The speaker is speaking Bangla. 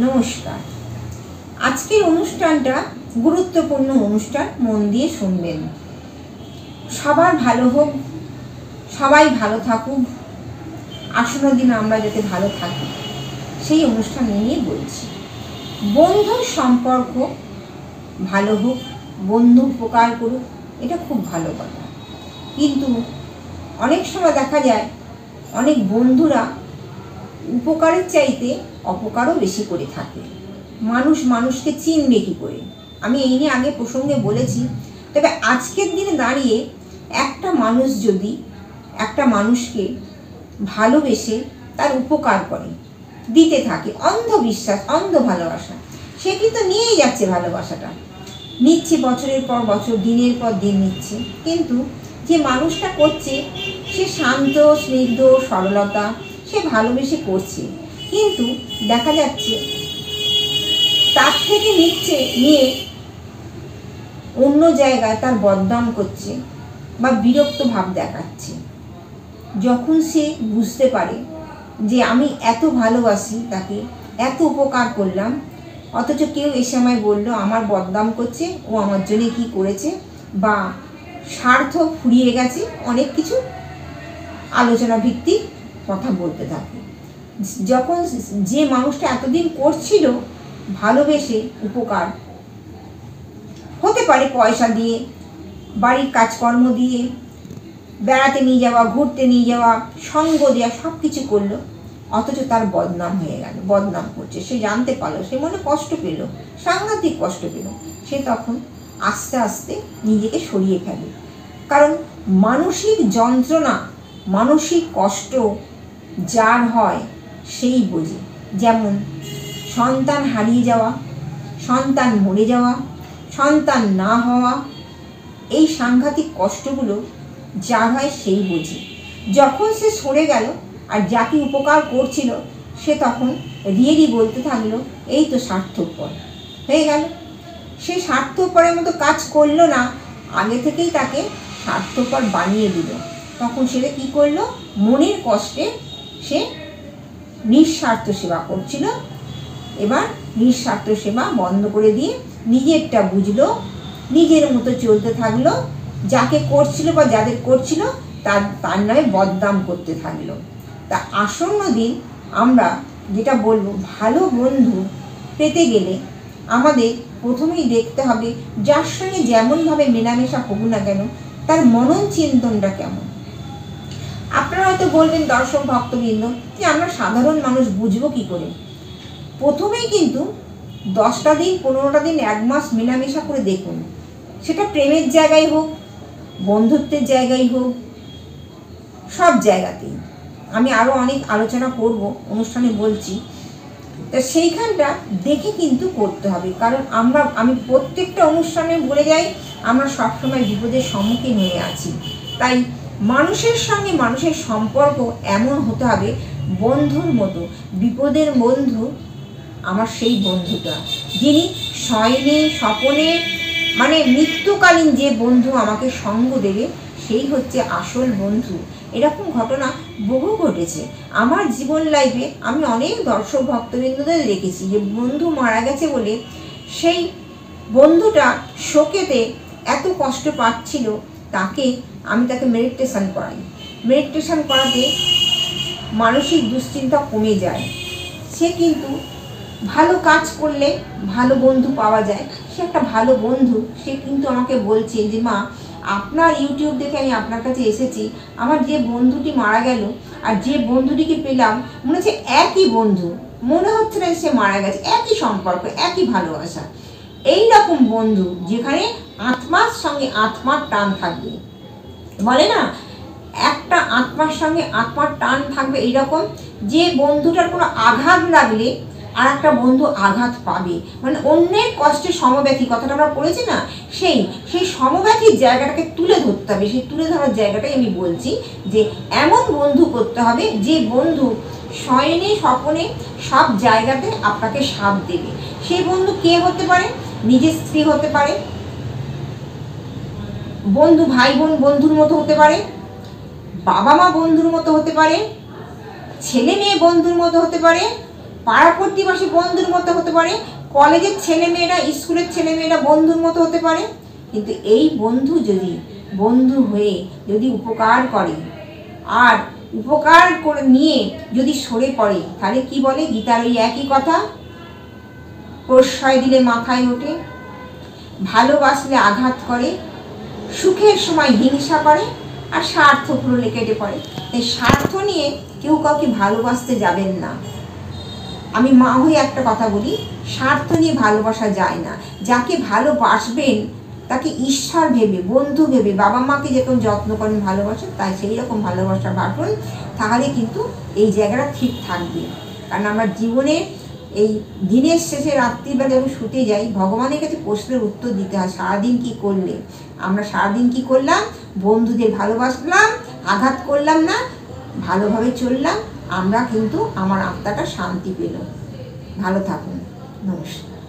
নমস্কার। আজকের অনুষ্ঠানটা গুরুত্বপূর্ণ অনুষ্ঠান, মন দিয়ে শুনবেন। সবার ভালো হোক, সবাই ভালো থাকুক, আসন্ন দিন আমরা যাতে ভালো থাকি সেই অনুষ্ঠান নিয়ে বলছি। বন্ধুর সম্পর্ক ভালো হোক, বন্ধু উপকার করুক, এটা খুব ভালো কথা। কিন্তু অনেক সময় দেখা যায় অনেক বন্ধুরা উপকারের চাইতে অপকারও বেশি করে থাকে। মানুষ মানুষকে চিনবে কী করে, আমি এই নিয়ে আগে প্রসঙ্গে বলেছি। তবে আজকের দিনে দাঁড়িয়ে একটা মানুষ যদি একটা মানুষকে ভালোবেসে তার উপকার করে দিতে থাকে, অন্ধবিশ্বাস, অন্ধ ভালোবাসা, সে কিন্তু নিয়েই যাচ্ছে, ভালোবাসাটা নিচ্ছে, বছরের পর বছর, দিনের পর দিন নিচ্ছে। কিন্তু যে মানুষটা করছে সে শান্ত, স্নিগ্ধ, সরলতা, সে ভালোবেসে করছে, কিন্তু দেখা যাচ্ছে তার থেকে নিয়ে অন্য জায়গায় তার বদনাম করছে বা বিরক্ত ভাব দেখাচ্ছে। যখন সে বুঝতে পারে যে আমি এত ভালোবাসি তাকে, এত উপকার করলাম, অথচ কেউ এসে আমায় বললো আমার বদনাম করছে, ও আমার জন্য কি করেছে, বা স্বার্থ ফুরিয়ে গেছে, অনেক কিছু আলোচনা ভিত্তিক কথা বলতে থাকে। যখন যে মানুষটা এতদিন করছিল ভালোবেসে উপকার, হতে পারে পয়সা দিয়ে, বাড়ির কাজকর্ম দিয়ে, বেড়াতে নিয়ে যাওয়া, ঘুরতে নিয়ে যাওয়া, সঙ্গ দেওয়া, সব কিছু করলো, অথচ তার বদনাম হয়ে গেল, বদনাম করছে, সে জানতে পারলো, সে মনে কষ্ট পেল, সাংঘাতিক কষ্ট পেল। সে তখন আস্তে আস্তে নিজেকে সরিয়ে ফেলে। কারণ মানসিক যন্ত্রণা, মানসিক কষ্ট যার হয় সেই বোঝে। যেমন সন্তান হারিয়ে যাওয়া, সন্তান মরে যাওয়া, সন্তান না হওয়া, এই সাংঘাতিক কষ্টগুলো যার হয় সেই বোঝে। যখন সে সরে গেল আর যাকে উপকার করছিল সে তখন রিয়েলি বলতে থাকলো এই তো স্বার্থপর হয়ে গেল। সে স্বার্থপরের মতো কাজ করলো না, আগে থেকেই তাকে স্বার্থপর বানিয়ে দিল। তখন সেটা কী করলো, মনের কষ্টে সে নিঃস্বার্থ সেবা করছিল। এবার নিঃস্বার্থ সেবা বন্ধ করে দিয়ে নিজেরটা বুঝলো, নিজের মতো চলতে থাকলো, যাকে করছিল বা যাদের করছিল তার নামে বদনাম করতে থাকলো। তা আসন্ন দিন আমরা যেটা বলবো, ভালো বন্ধু পেতে গেলে আমাদের প্রথমেই দেখতে হবে যার সঙ্গে যেমনভাবে মেলামেশা হোক না কেন তার মনন চিন্তনটা কেমন। আপনারা হয়তো বলবেন দর্শক ভক্তবৃন্দ যে আমরা সাধারণ মানুষ বুঝবো কি করে। প্রথমেই কিন্তু 10টা দিন, 15টা দিন, 1 মাস মেলামেশা করে দেখুন, সেটা প্রেমের জায়গায় হোক, বন্ধুত্বের জায়গায় হোক, সব জায়গাতেই। আমি আরও অনেক আলোচনা করব, অনুষ্ঠানে বলছি। তা সেইখানটা দেখে কিন্তু করতে হবে। কারণ আমি প্রত্যেকটা অনুষ্ঠানে বলে যাই আমরা সবসময় বিপদের সম্মুখীন হয়ে আছি। তাই মানুষের সঙ্গে মানুষের সম্পর্ক এমন হতে হবে বন্ধুর মতো। বিপদের বন্ধু আমার সেই বন্ধুটা, যিনি শয়নে স্বপনে, মানে মৃত্যুকালীন যে বন্ধু আমাকে সঙ্গ দেবে, সেই হচ্ছে আসল বন্ধু। এরকম ঘটনা বহু ঘটেছে আমার জীবন লাইফে। আমি অনেক দর্শক ভক্তবৃন্দদের দেখেছি যে বন্ধু মারা গেছে বলে সেই বন্ধুটা শোকেতে এত কষ্ট পাচ্ছিল, আমি তাকে মেডিটেশন করাই। মেডিটেশন করাতে মানসিক দুশ্চিন্তা কমে যায়। সে কিন্তু ভালো কাজ করলে ভালো বন্ধু পাওয়া যায়। সে একটা ভালো বন্ধু, সে কিন্তু আমাকে বলছে যে মা, আপনার ইউটিউব দেখে আমি আপনার কাছে এসেছি, আমার যে বন্ধুটি মারা গেল আর যে বন্ধুটিকে পেলাম মনে হচ্ছে একই বন্ধু, মনে হচ্ছে না সে মারা গেছে, একই সম্পর্ক, একই ভালোবাসা। এই রকম বন্ধু যেখানে আত্মার সঙ্গে আত্মার টান থাকবে, বলে না একটা আত্মার সঙ্গে আত্মার টান থাকবে, এইরকম যে বন্ধুটার কোনো আঘাত লাগলে আর একটা বন্ধু আঘাত পাবে, মানে অন্যের কষ্টে সমব্যথী, কথাটা আমরা পড়েছি না, সেই সমব্যথীর জায়গাটাকে তুলে ধরতে হবে। সেই তুলে ধরার জায়গাটাই আমি বলছি যে এমন বন্ধু করতে হবে যে বন্ধু শয়নে স্বপনে সব জায়গাতে আপনাকে সাথ দেবে। সেই বন্ধু কে হতে পারে? নিজের স্ত্রী হতে পারে, বন্ধু ভাই বোন বন্ধুর মতো হতে পারে, বাবা মা বন্ধুর মতো হতে পারে, ছেলে মেয়ে বন্ধুর মতো হতে পারে, পাড়া প্রতিবেশী বন্ধুর মতো হতে পারে, কলেজের ছেলেমেয়েরা, স্কুলের ছেলেমেয়েরা বন্ধুর মতো হতে পারে। কিন্তু এই বন্ধু যদি বন্ধু হয়ে যদি উপকার করে আর উপকার করে নিয়ে যদি সরে পড়ে, তাহলে কি বলে গীতার ওই একই কথা, প্রশ্রয় দিলে মাথায় ওঠে, ভালোবাসলে আঘাত করে, সুখের সময় হিংসা করে, আর স্বার্থ ফুলে কেটে পড়ে। এই স্বার্থ নিয়ে কেউ কাউকে ভালোবাসতে যাবেন না। আমি মা হয়ে একটা কথা বলি, স্বার্থ নিয়ে ভালোবাসা যায় না। যাকে ভালোবাসবেন তাকে ঈশ্বর ভেবে, বন্ধু ভেবে, বাবা মাকে যেরকম যত্ন করেন ভালোবাসেন, তাই সেই রকম ভালোবাসা বাটুন, তাহলে কিন্তু এই জায়গাটা ঠিক থাকবে। কারণ আমরা জীবনে এই দিনের শেষে রাত্রিবেলা যখন শুতে যাই, ভগবানের কাছে প্রশ্নের উত্তর দিতে হয়, সারাদিন কি করলে। আমরা সারাদিন কি করলাম? বন্ধুদের ভালোবাসলাম, আঘাত করলাম না, ভালোভাবে চললাম, আমরা কিন্তু আমার আত্মাটা শান্তি পেল। ভালো থাকুন, নমস্কার।